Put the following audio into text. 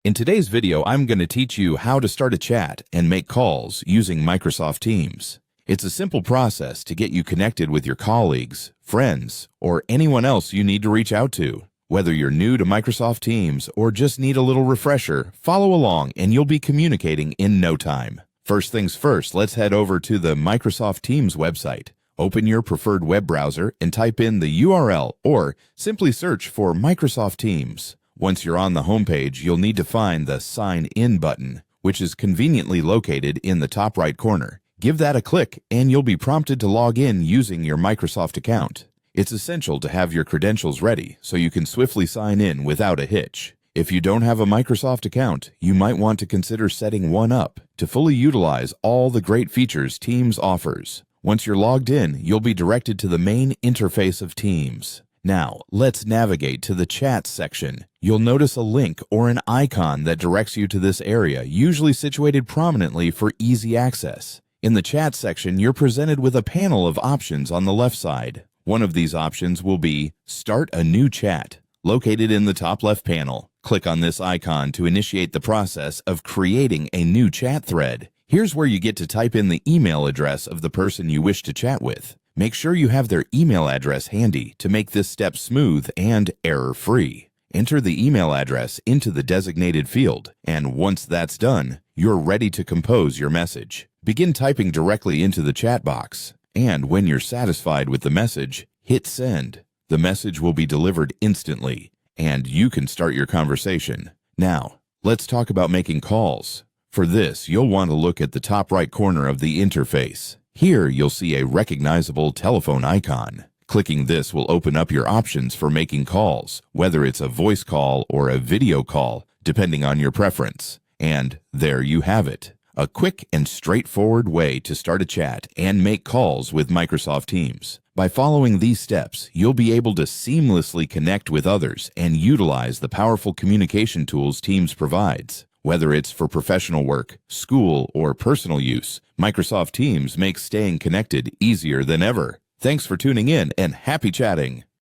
In today's video, I'm going to teach you how to start a chat and make calls using Microsoft Teams. It's a simple process to get you connected with your colleagues, friends, or anyone else you need to reach out to. Whether you're new to Microsoft Teams or just need a little refresher, follow along and you'll be communicating in no time. First things first, let's head over to the Microsoft Teams website. Open your preferred web browser and type in the URL or simply search for Microsoft Teams. Once you're on the homepage, you'll need to find the Sign In button, which is conveniently located in the top right corner. Give that a click and you'll be prompted to log in using your Microsoft account. It's essential to have your credentials ready so you can swiftly sign in without a hitch. If you don't have a Microsoft account, you might want to consider setting one up to fully utilize all the great features Teams offers. Once you're logged in, you'll be directed to the main interface of Teams. Now, let's navigate to the Chat section. You'll notice a link or an icon that directs you to this area, usually situated prominently for easy access. In the Chat section, you're presented with a panel of options on the left side. One of these options will be Start a New Chat, located in the top left panel. Click on this icon to initiate the process of creating a new chat thread. Here's where you get to type in the email address of the person you wish to chat with. Make sure you have their email address handy to make this step smooth and error-free. Enter the email address into the designated field, and once that's done, you're ready to compose your message. Begin typing directly into the chat box, and when you're satisfied with the message, hit send. The message will be delivered instantly, and you can start your conversation. Now, let's talk about making calls. For this, you'll want to look at the top right corner of the interface. Here, you'll see a recognizable telephone icon. Clicking this will open up your options for making calls, whether it's a voice call or a video call, depending on your preference. And there you have it. A quick and straightforward way to start a chat and make calls with Microsoft Teams. By following these steps, you'll be able to seamlessly connect with others and utilize the powerful communication tools Teams provides. Whether it's for professional work, school, or personal use, Microsoft Teams makes staying connected easier than ever. Thanks for tuning in and happy chatting!